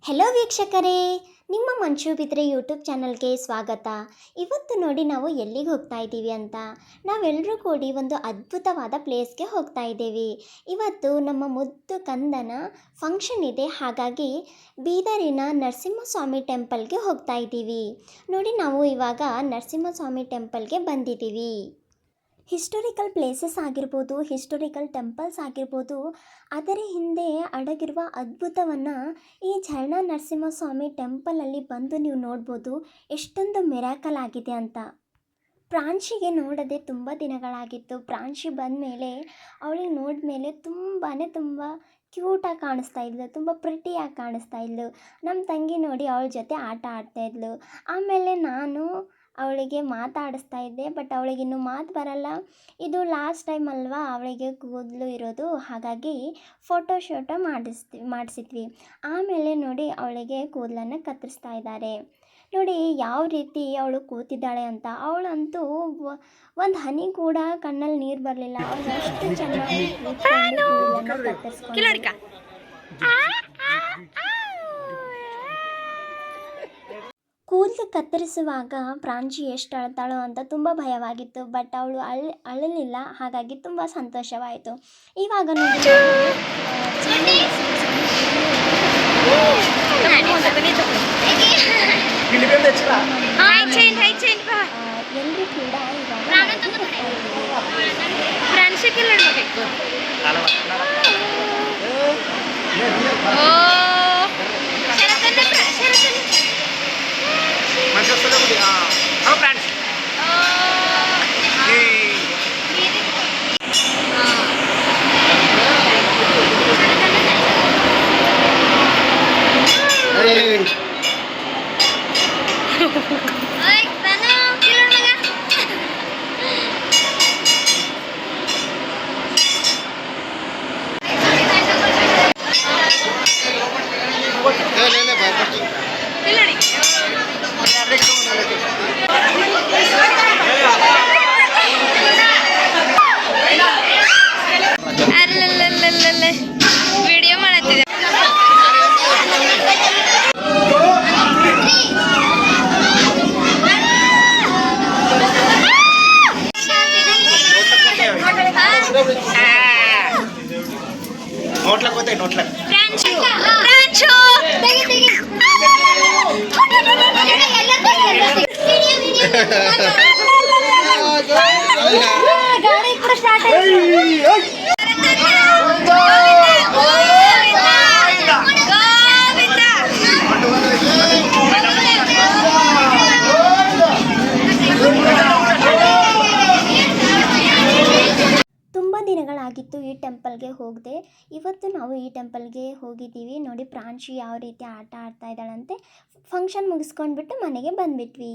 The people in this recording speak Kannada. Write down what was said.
ಹೆಲೋ ವೀಕ್ಷಕರೇ, ನಿಮ್ಮ ಮಂಚು ಬಿದ್ರೆ ಯೂಟ್ಯೂಬ್ ಚಾನಲ್ಗೆ ಸ್ವಾಗತ. ಇವತ್ತು ನೋಡಿ ನಾವು ಎಲ್ಲಿಗೆ ಹೋಗ್ತಾ ಇದ್ದೀವಿ ಅಂತ. ನಾವೆಲ್ಲರೂ ಕೂಡಿ ಒಂದು ಅದ್ಭುತವಾದ ಪ್ಲೇಸ್ಗೆ ಹೋಗ್ತಾ ಇದ್ದೀವಿ. ಇವತ್ತು ನಮ್ಮ ಮುದ್ದು ಕಂದನ ಫಂಕ್ಷನ್ ಇದೆ, ಹಾಗಾಗಿ ಬೀದರಿನ ನರಸಿಂಹಸ್ವಾಮಿ ಟೆಂಪಲ್ಗೆ ಹೋಗ್ತಾ ಇದ್ದೀವಿ. ನೋಡಿ ನಾವು ಇವಾಗ ನರಸಿಂಹಸ್ವಾಮಿ ಟೆಂಪಲ್ಗೆ ಬಂದಿದ್ದೀವಿ. ಹಿಸ್ಟೋರಿಕಲ್ ಪ್ಲೇಸಸ್ ಆಗಿರ್ಬೋದು, ಹಿಸ್ಟೋರಿಕಲ್ ಟೆಂಪಲ್ಸ್ ಆಗಿರ್ಬೋದು, ಅದರ ಹಿಂದೆ ಅಡಗಿರುವ ಅದ್ಭುತವನ್ನು ಈ ಝರಣ ನರಸಿಂಹಸ್ವಾಮಿ ಟೆಂಪಲಲ್ಲಿ ಬಂದು ನೀವು ನೋಡ್ಬೋದು. ಎಷ್ಟೊಂದು ಮಿರಾಕಲ್ ಆಗಿದೆ ಅಂತ. ಪ್ರಾಂಶಿಗೆ ನೋಡದೆ ತುಂಬ ದಿನಗಳಾಗಿತ್ತು. ಪ್ರಾಂಶಿ ಬಂದ ಮೇಲೆ ಅವಳಿಗೆ ನೋಡಿದ್ಮೇಲೆ ತುಂಬ ಕ್ಯೂಟಾಗಿ ಕಾಣಿಸ್ತಾ ಇದ್ಲು, ತುಂಬ ಪ್ರಿಟಿಯಾಗಿ ಕಾಣಿಸ್ತಾ ಇದ್ಲು. ನಮ್ಮ ತಂಗಿ ನೋಡಿ ಅವಳ ಜೊತೆ ಆಟ ಆಡ್ತಾಯಿದ್ಲು. ಆಮೇಲೆ ನಾನು ಅವಳಿಗೆ ಮಾತಾಡಿಸ್ತಾ ಇದ್ದೆ, ಬಟ್ ಅವಳಿಗಿನ್ನೂ ಮಾತು ಬರಲ್ಲ. ಇದು ಲಾಸ್ಟ್ ಟೈಮ್ ಅಲ್ವಾ ಅವಳಿಗೆ ಕೂದಲು ಇರೋದು, ಹಾಗಾಗಿ ಫೋಟೋ ಮಾಡಿಸಿದ್ವಿ. ಆಮೇಲೆ ನೋಡಿ ಅವಳಿಗೆ ಕೂದಲನ್ನು ಕತ್ತರಿಸ್ತಾ ಇದ್ದಾರೆ. ನೋಡಿ ಯಾವ ರೀತಿ ಅವಳು ಕೂತಿದ್ದಾಳೆ ಅಂತ. ಅವಳಂತೂ ಒಂದು ಹನಿ ಕೂಡ ಕಣ್ಣಲ್ಲಿ ನೀರು ಬರಲಿಲ್ಲ. ಅವಳು ಅಷ್ಟು ಚೆನ್ನಾಗಿ ಕತ್ತರಿಸ್ಕೊಂಡು ಕೂದಲು ಕತ್ತರಿಸುವಾಗ ಪ್ರಾಂಶಿ ಎಷ್ಟು ಅಳ್ತಾಳೋ ಅಂತ ತುಂಬ ಭಯವಾಗಿತ್ತು. ಬಟ್ ಅವಳು ಅಳಲಿಲ್ಲ, ಹಾಗಾಗಿ ತುಂಬ ಸಂತೋಷವಾಯಿತು. ಇವಾಗ ನೋಡಿ ಎಲ್ಲರೂ ಕೂಡ ವಿಡಿಯೋ ಮಾಡತ್ತಿದೆ. ದಿನಗಳಾಗಿತ್ತು ಈ ಟೆಂಪಲ್ಗೆ ಹೋಗದೆ. ಇವತ್ತು ನಾವು ಈ ಟೆಂಪಲ್ಗೆ ಹೋಗಿದ್ದೀವಿ. ನೋಡಿ ಪ್ರಾಂಶಿ ಯಾವ ರೀತಿ ಆಟ ಆಡ್ತಾ ಇದ್ದಾಳಂತೆ. ಫಂಕ್ಷನ್ ಮುಗಿಸ್ಕೊಂಡ್ಬಿಟ್ಟು ಮನೆಗೆ ಬಂದ್ಬಿಟ್ವಿ.